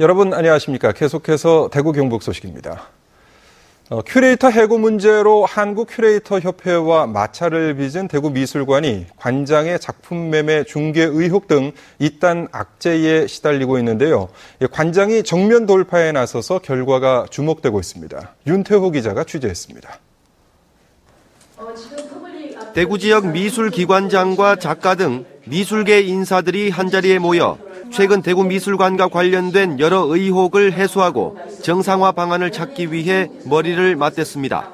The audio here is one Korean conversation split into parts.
여러분 안녕하십니까. 계속해서 대구 경북 소식입니다. 큐레이터 해고 문제로 한국큐레이터협회와 마찰을 빚은 대구미술관이 관장의 작품 매매 중개 의혹 등 잇단 악재에 시달리고 있는데요. 관장이 정면 돌파에 나서서 결과가 주목되고 있습니다. 윤태호 기자가 취재했습니다. 대구 지역 미술기관장과 작가 등 미술계 인사들이 한자리에 모여 최근 대구 미술관과 관련된 여러 의혹을 해소하고 정상화 방안을 찾기 위해 머리를 맞댔습니다.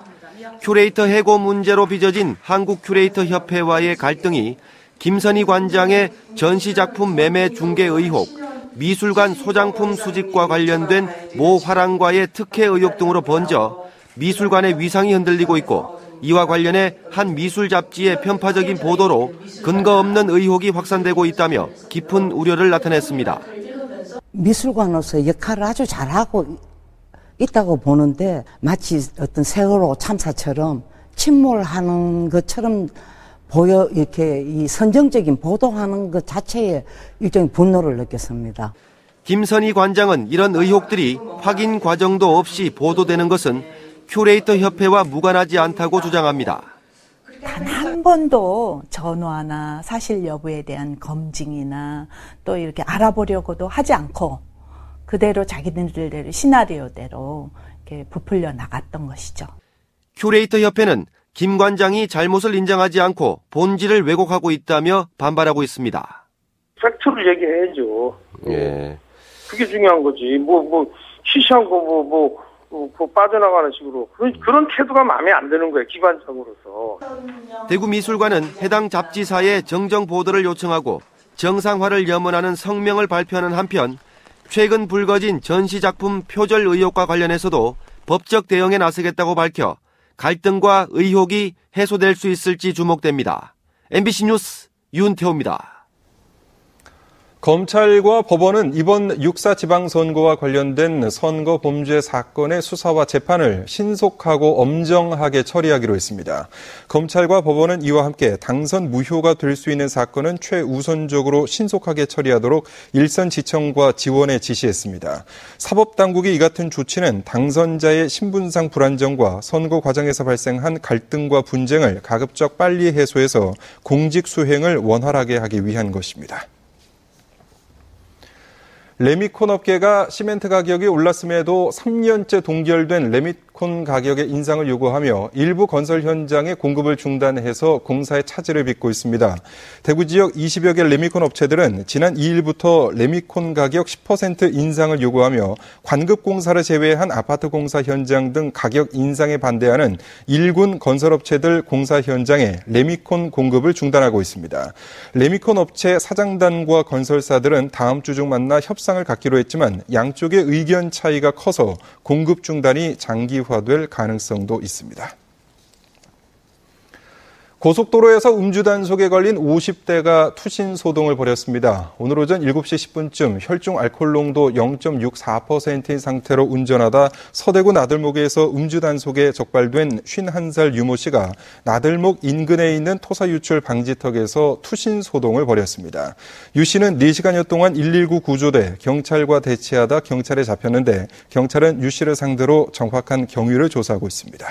큐레이터 해고 문제로 빚어진 한국큐레이터협회와의 갈등이 김선희 관장의 전시작품 매매 중개 의혹, 미술관 소장품 수집과 관련된 모 화랑과의 특혜 의혹 등으로 번져 미술관의 위상이 흔들리고 있고 이와 관련해 한 미술 잡지의 편파적인 보도로 근거 없는 의혹이 확산되고 있다며 깊은 우려를 나타냈습니다. 미술관으로서 역할을 아주 잘하고 있다고 보는데 마치 어떤 세월호 참사처럼 침몰하는 것처럼 보여 이렇게 이 선정적인 보도하는 것 자체에 일종의 분노를 느꼈습니다. 김선희 관장은 이런 의혹들이 확인 과정도 없이 보도되는 것은 큐레이터 협회와 무관하지 않다고 주장합니다. 단 한 번도 전화나 사실 여부에 대한 검증이나 또 이렇게 알아보려고도 하지 않고 그대로 자기들대로 시나리오대로 이렇게 부풀려 나갔던 것이죠. 큐레이터 협회는 김 관장이 잘못을 인정하지 않고 본질을 왜곡하고 있다며 반발하고 있습니다. 팩트를 얘기해야죠. 예. 그게 중요한 거지. 시시한 거 빠져나가는 식으로 그런 태도가 마음에 안 드는 거예요. 기관장으로서. 대구미술관은 해당 잡지사에 정정 보도를 요청하고 정상화를 염원하는 성명을 발표하는 한편 최근 불거진 전시작품 표절 의혹과 관련해서도 법적 대응에 나서겠다고 밝혀 갈등과 의혹이 해소될 수 있을지 주목됩니다. MBC 뉴스 윤태호입니다. 검찰과 법원은 이번 6.4 지방선거와 관련된 선거 범죄 사건의 수사와 재판을 신속하고 엄정하게 처리하기로 했습니다. 검찰과 법원은 이와 함께 당선 무효가 될 수 있는 사건은 최우선적으로 신속하게 처리하도록 일선지청과 지원에 지시했습니다. 사법당국이 이 같은 조치는 당선자의 신분상 불안정과 선거 과정에서 발생한 갈등과 분쟁을 가급적 빨리 해소해서 공직 수행을 원활하게 하기 위한 것입니다. 레미콘 업계가 시멘트 가격이 올랐음에도 3년째 동결된 레미콘 가격의 인상을 요구하며 일부 건설 현장의 공급을 중단해서 공사에 차질을 빚고 있습니다. 대구 지역 20여 개 레미콘 업체들은 지난 2일부터 레미콘 가격 10% 인상을 요구하며 관급 공사를 제외한 아파트 공사 현장 등 가격 인상에 반대하는 일군 건설업체들 공사 현장에 레미콘 공급을 중단하고 있습니다. 레미콘 업체 사장단과 건설사들은 다음 주 중 만나 협상을 갖기로 했지만 양쪽의 의견 차이가 커서 공급 중단이 장기화될 가능성도 있습니다. 고속도로에서 음주 단속에 걸린 50대가 투신 소동을 벌였습니다. 오늘 오전 7시 10분쯤 혈중 알코올 농도 0.64%인 상태로 운전하다 서대구 나들목에서 음주 단속에 적발된 51살 유모 씨가 나들목 인근에 있는 토사 유출 방지턱에서 투신 소동을 벌였습니다. 유 씨는 4시간여 동안 119 구조돼 경찰과 대치하다 경찰에 잡혔는데 경찰은 유 씨를 상대로 정확한 경위를 조사하고 있습니다.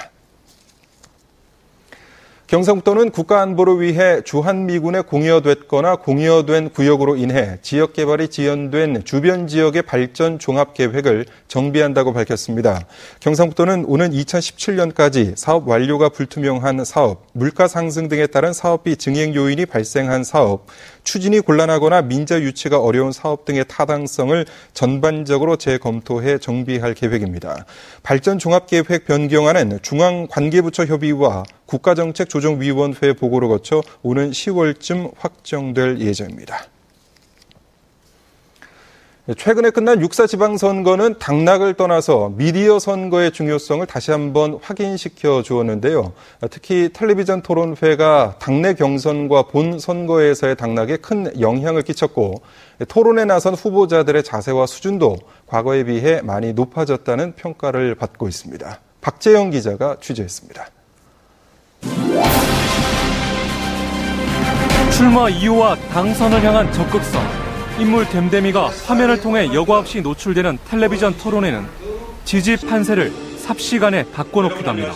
경상북도는 국가안보를 위해 주한미군에 공여됐거나 공여된 구역으로 인해 지역개발이 지연된 주변 지역의 발전 종합계획을 정비한다고 밝혔습니다. 경상북도는 오는 2017년까지 사업 완료가 불투명한 사업, 물가 상승 등에 따른 사업비 증액 요인이 발생한 사업, 추진이 곤란하거나 민자 유치가 어려운 사업 등의 타당성을 전반적으로 재검토해 정비할 계획입니다. 발전 종합계획 변경안은 중앙관계부처 협의와 국가정책조정위원회 보고를 거쳐 오는 10월쯤 확정될 예정입니다. 최근에 끝난 6.4 지방선거는 당락을 떠나서 미디어 선거의 중요성을 다시 한번 확인시켜 주었는데요. 특히 텔레비전 토론회가 당내 경선과 본 선거에서의 당락에 큰 영향을 끼쳤고 토론에 나선 후보자들의 자세와 수준도 과거에 비해 많이 높아졌다는 평가를 받고 있습니다. 박재영 기자가 취재했습니다. 출마 이유와 당선을 향한 적극성, 인물 됨됨이가 화면을 통해 여과 없이 노출되는 텔레비전 토론회는 지지 판세를 삽시간에 바꿔놓기도 합니다.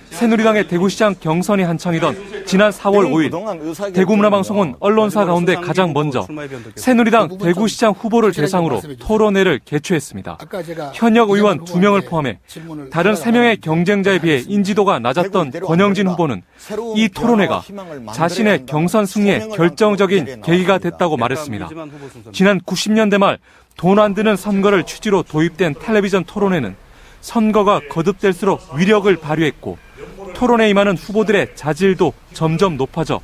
새누리당의 대구시장 경선이 한창이던 지난 4월 5일 대구문화방송은 언론사 가운데 가장 먼저 새누리당 대구시장 후보를 대상으로 토론회를 개최했습니다. 현역 의원 2명을 포함해 다른 3명의 경쟁자에 비해 인지도가 낮았던 권영진 후보는 이 토론회가 자신의 경선 승리에 결정적인 계기가 됐다고 말했습니다. 지난 90년대 말 돈 안 드는 선거를 취지로 도입된 텔레비전 토론회는 선거가 거듭될수록 위력을 발휘했고 토론에 임하는 후보들의 자질도 점점 높아져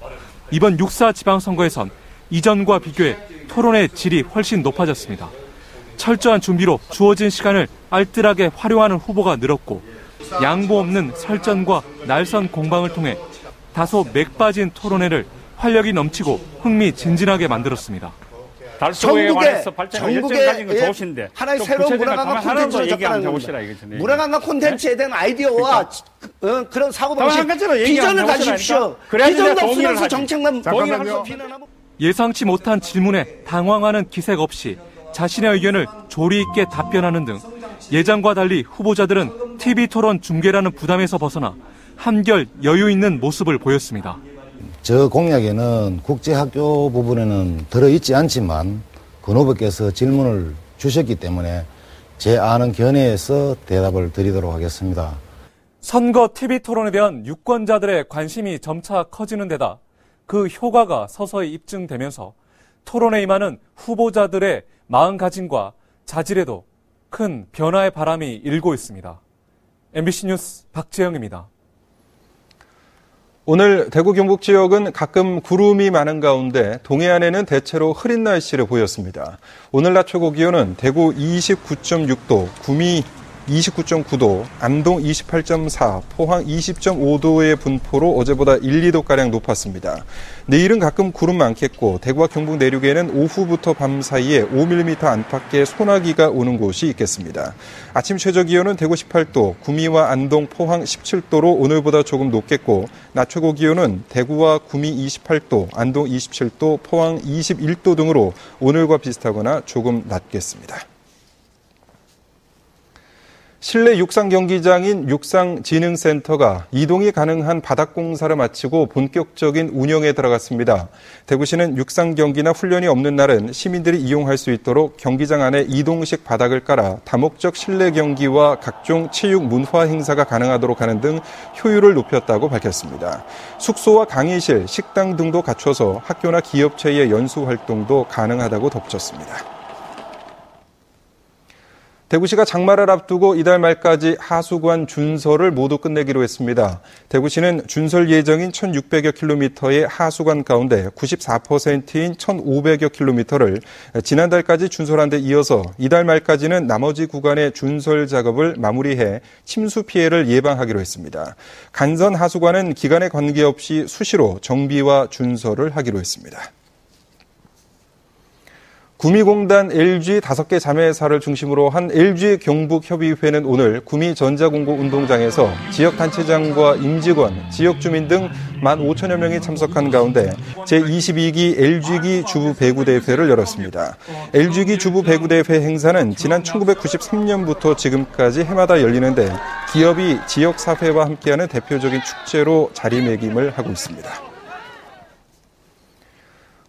이번 6.4 지방선거에선 이전과 비교해 토론의 질이 훨씬 높아졌습니다. 철저한 준비로 주어진 시간을 알뜰하게 활용하는 후보가 늘었고 양보 없는 설전과 날선 공방을 통해 다소 맥 빠진 토론회를 활력이 넘치고 흥미진진하게 만들었습니다. 달서구에 관해서 발전을 열정을 가진 건 좋으신데 하나의 새로운 문화관광 콘텐츠로 접근하는 겁니다. 문화관광 콘텐츠에 대한 아이디어와 그런 사고방식, 비전을 가지십시오. 비전도 없으면서 정책만 동의하면서 비난하고. 예상치 못한 질문에 당황하는 기색 없이 자신의 의견을 조리 있게 답변하는 등 예전과 달리 후보자들은 TV토론 중계라는 부담에서 벗어나 한결 여유 있는 모습을 보였습니다. 저 공약에는 국제학교 부분에는 들어있지 않지만 권 후보께서 질문을 주셨기 때문에 제 아는 견해에서 대답을 드리도록 하겠습니다. 선거 TV토론에 대한 유권자들의 관심이 점차 커지는 데다 그 효과가 서서히 입증되면서 토론에 임하는 후보자들의 마음가짐과 자질에도 큰 변화의 바람이 일고 있습니다. MBC 뉴스 박재영입니다. 오늘 대구 경북 지역은 가끔 구름이 많은 가운데 동해안에는 대체로 흐린 날씨를 보였습니다. 오늘 낮 최고 기온은 대구 29.6도, 구미 29.9도, 안동 28.4, 포항 20.5도의 분포로 어제보다 1, 2도가량 높았습니다. 내일은 가끔 구름 많겠고 대구와 경북 내륙에는 오후부터 밤 사이에 5mm 안팎의 소나기가 오는 곳이 있겠습니다. 아침 최저 기온은 대구 18도, 구미와 안동, 포항 17도로 오늘보다 조금 높겠고 낮 최고 기온은 대구와 구미 28도, 안동 27도, 포항 21도 등으로 오늘과 비슷하거나 조금 낮겠습니다. 실내 육상 경기장인 육상진흥센터가 이동이 가능한 바닥 공사를 마치고 본격적인 운영에 들어갔습니다. 대구시는 육상 경기나 훈련이 없는 날은 시민들이 이용할 수 있도록 경기장 안에 이동식 바닥을 깔아 다목적 실내 경기와 각종 체육 문화 행사가 가능하도록 하는 등 효율을 높였다고 밝혔습니다. 숙소와 강의실, 식당 등도 갖춰서 학교나 기업체의 연수 활동도 가능하다고 덧붙였습니다. 대구시가 장마를 앞두고 이달 말까지 하수관 준설을 모두 끝내기로 했습니다. 대구시는 준설 예정인 1,600여 킬로미터의 하수관 가운데 94%인 1,500여 킬로미터를 지난달까지 준설한 데 이어서 이달 말까지는 나머지 구간의 준설 작업을 마무리해 침수 피해를 예방하기로 했습니다. 간선 하수관은 기간에 관계없이 수시로 정비와 준설을 하기로 했습니다. 구미공단 LG 5개 자매사를 중심으로 한 LG 경북협의회는 오늘 구미 전자공고 운동장에서 지역단체장과 임직원, 지역주민 등 15,000여 명이 참석한 가운데 제22기 LG기 주부배구대회를 열었습니다. LG기 주부배구대회 행사는 지난 1993년부터 지금까지 해마다 열리는데 기업이 지역사회와 함께하는 대표적인 축제로 자리매김을 하고 있습니다.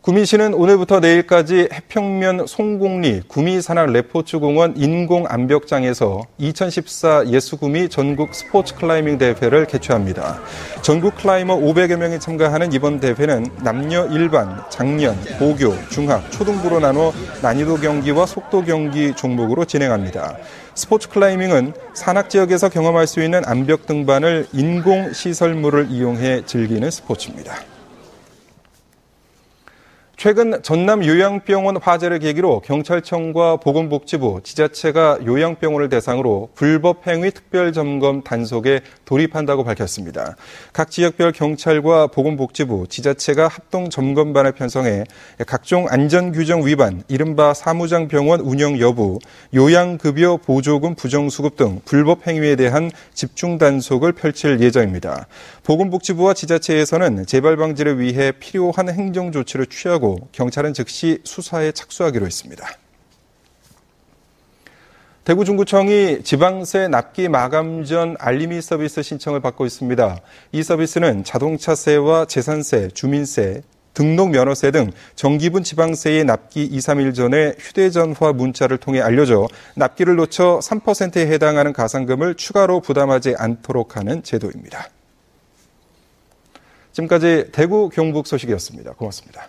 구미시는 오늘부터 내일까지 해평면 송곡리 구미산악레포츠공원 인공암벽장에서 2014 예수구미 전국 스포츠 클라이밍 대회를 개최합니다. 전국 클라이머 500여 명이 참가하는 이번 대회는 남녀 일반, 장년, 고교, 중학, 초등부로 나눠 난이도 경기와 속도 경기 종목으로 진행합니다. 스포츠 클라이밍은 산악지역에서 경험할 수 있는 암벽 등반을 인공시설물을 이용해 즐기는 스포츠입니다. 최근 전남 요양병원 화재를 계기로 경찰청과 보건복지부, 지자체가 요양병원을 대상으로 불법 행위 특별점검 단속에 돌입한다고 밝혔습니다. 각 지역별 경찰과 보건복지부, 지자체가 합동점검반을 편성해 각종 안전규정 위반, 이른바 사무장병원 운영 여부, 요양급여 보조금 부정수급 등 불법 행위에 대한 집중 단속을 펼칠 예정입니다. 보건복지부와 지자체에서는 재발 방지를 위해 필요한 행정조치를 취하고 경찰은 즉시 수사에 착수하기로 했습니다. 대구중구청이 지방세 납기 마감 전 알림이 서비스 신청을 받고 있습니다. 이 서비스는 자동차세와 재산세, 주민세, 등록면허세 등 정기분 지방세의 납기 2, 3일 전에 휴대전화 문자를 통해 알려져 납기를 놓쳐 3%에 해당하는 가산금을 추가로 부담하지 않도록 하는 제도입니다. 지금까지 대구 경북 소식이었습니다. 고맙습니다.